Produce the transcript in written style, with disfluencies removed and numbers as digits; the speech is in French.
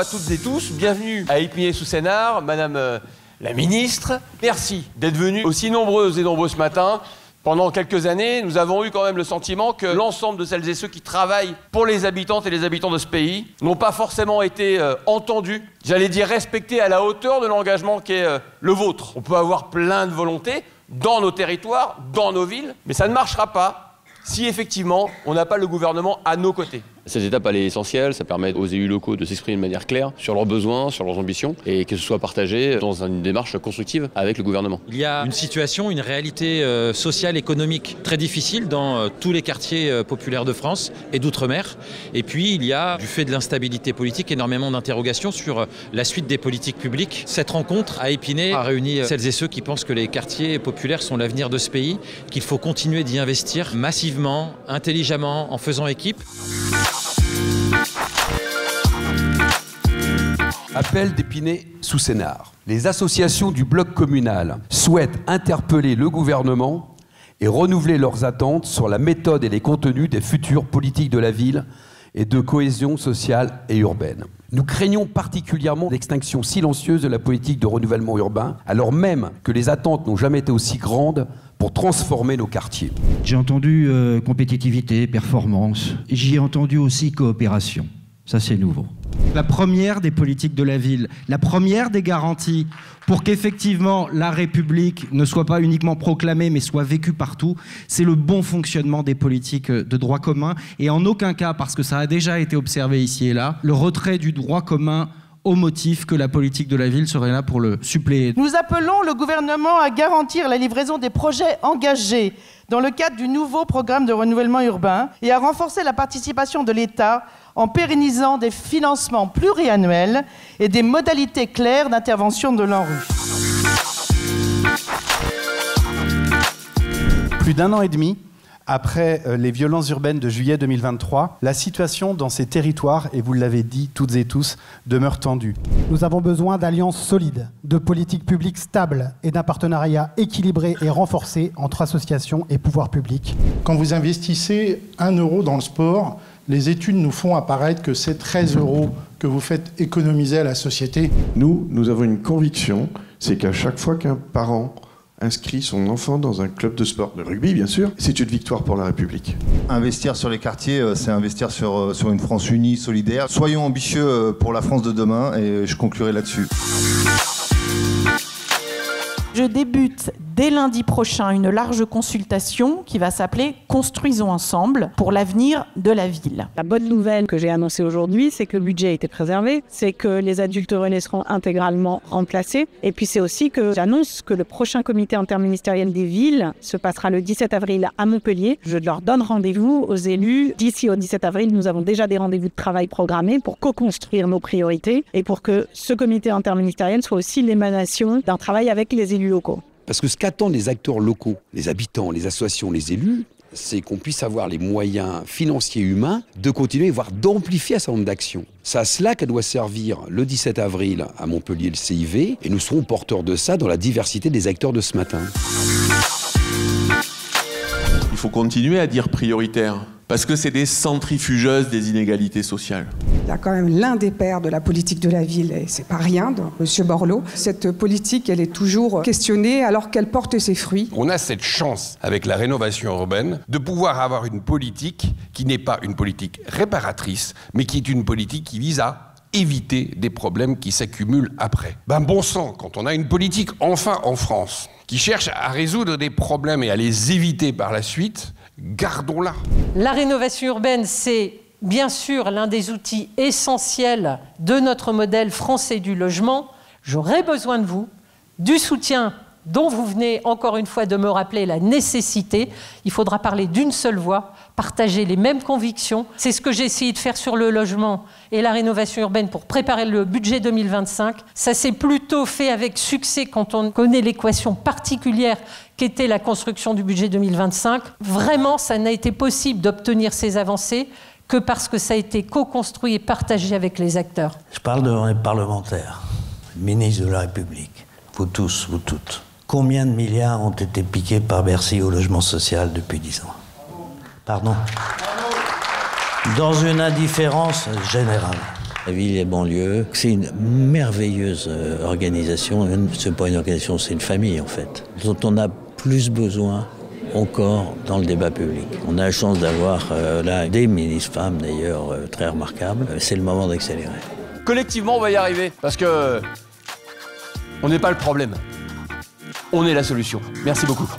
toutes et tous, bienvenue à Épinay-sous-Sénart, Madame la Ministre. Merci d'être venus aussi nombreuses et nombreux ce matin. Pendant quelques années, nous avons eu quand même le sentiment que l'ensemble de celles et ceux qui travaillent pour les habitantes et les habitants de ce pays n'ont pas forcément été entendus, j'allais dire respectés à la hauteur de l'engagement qui est le vôtre. On peut avoir plein de volontés dans nos territoires, dans nos villes, mais ça ne marchera pas si effectivement on n'a pas le gouvernement à nos côtés. Cette étape, elle est essentielle, ça permet aux élus locaux de s'exprimer de manière claire sur leurs besoins, sur leurs ambitions, et que ce soit partagé dans une démarche constructive avec le gouvernement. Il y a une situation, une réalité sociale, économique très difficile dans tous les quartiers populaires de France et d'outre-mer. Et puis il y a, du fait de l'instabilité politique, énormément d'interrogations sur la suite des politiques publiques. Cette rencontre à Épinay a réuni celles et ceux qui pensent que les quartiers populaires sont l'avenir de ce pays, qu'il faut continuer d'y investir massivement, intelligemment, en faisant équipe. Appel d'Épinay-sous-Sénart. Les associations du bloc communal souhaitent interpeller le gouvernement et renouveler leurs attentes sur la méthode et les contenus des futures politiques de la ville et de cohésion sociale et urbaine. Nous craignons particulièrement l'extinction silencieuse de la politique de renouvellement urbain, alors même que les attentes n'ont jamais été aussi grandes pour transformer nos quartiers. J'ai entendu compétitivité, performance. J'y ai entendu aussi coopération. Ça, c'est nouveau. La première des politiques de la ville, la première des garanties pour qu'effectivement la République ne soit pas uniquement proclamée mais soit vécue partout, c'est le bon fonctionnement des politiques de droit commun et en aucun cas, parce que ça a déjà été observé ici et là, le retrait du droit commun au motif que la politique de la ville serait là pour le suppléer. Nous appelons le gouvernement à garantir la livraison des projets engagés dans le cadre du nouveau programme de renouvellement urbain et à renforcer la participation de l'État en pérennisant des financements pluriannuels et des modalités claires d'intervention de l'ANRU. Plus d'un an et demi après les violences urbaines de juillet 2023, la situation dans ces territoires, et vous l'avez dit toutes et tous, demeure tendue. Nous avons besoin d'alliances solides, de politiques publiques stables et d'un partenariat équilibré et renforcé entre associations et pouvoirs publics. Quand vous investissez 1 euro dans le sport, les études nous font apparaître que c'est 13 euros que vous faites économiser à la société. Nous avons une conviction, c'est qu'à chaque fois qu'un parent inscrit son enfant dans un club de sport, de rugby bien sûr, c'est une victoire pour la République. Investir sur les quartiers, c'est investir sur une France unie, solidaire. Soyons ambitieux pour la France de demain et je conclurai là-dessus. Je débute dès lundi prochain une large consultation qui va s'appeler « Construisons ensemble pour l'avenir de la ville ». La bonne nouvelle que j'ai annoncée aujourd'hui, c'est que le budget a été préservé, c'est que les adultes relais seront intégralement remplacés. Et puis c'est aussi que j'annonce que le prochain comité interministériel des villes se passera le 17 avril à Montpellier. Je leur donne rendez-vous aux élus. D'ici au 17 avril, nous avons déjà des rendez-vous de travail programmés pour co-construire nos priorités et pour que ce comité interministériel soit aussi l'émanation d'un travail avec les élus locaux. Parce que ce qu'attendent les acteurs locaux, les habitants, les associations, les élus, c'est qu'on puisse avoir les moyens financiers et humains de continuer, voire d'amplifier un certain nombre d'actions. C'est à cela qu'elle doit servir le 17 avril à Montpellier le CIV, et nous serons porteurs de ça dans la diversité des acteurs de ce matin. Il faut continuer à dire prioritaire, parce que c'est des centrifugeuses des inégalités sociales. Il y a quand même l'un des pères de la politique de la ville, et c'est pas rien, M. Borloo. Cette politique, elle est toujours questionnée alors qu'elle porte ses fruits. On a cette chance, avec la rénovation urbaine, de pouvoir avoir une politique qui n'est pas une politique réparatrice, mais qui est une politique qui vise à éviter des problèmes qui s'accumulent après. Bon sang, quand on a une politique, enfin en France, qui cherche à résoudre des problèmes et à les éviter par la suite, gardons-la. La rénovation urbaine, c'est bien sûr l'un des outils essentiels de notre modèle français du logement. J'aurai besoin de vous, du soutien dont vous venez encore une fois de me rappeler la nécessité. Il faudra parler d'une seule voix, partager les mêmes convictions. C'est ce que j'ai essayé de faire sur le logement et la rénovation urbaine pour préparer le budget 2025. Ça s'est plutôt fait avec succès quand on connaît l'équation particulière qu'était la construction du budget 2025. Vraiment, ça n'a été possible d'obtenir ces avancées que parce que ça a été co-construit et partagé avec les acteurs. Je parle devant les parlementaires, ministres de la République, vous tous, vous toutes. Combien de milliards ont été piqués par Bercy au logement social depuis 10 ans? Pardon? Dans une indifférence générale. La ville et banlieue, c'est une merveilleuse organisation. C'est pas une organisation, c'est une famille en fait, dont on a plus besoin encore dans le débat public. On a la chance d'avoir là des ministres femmes d'ailleurs très remarquables. C'est le moment d'accélérer. Collectivement, on va y arriver, parce que on n'est pas le problème. On est la solution. Merci beaucoup.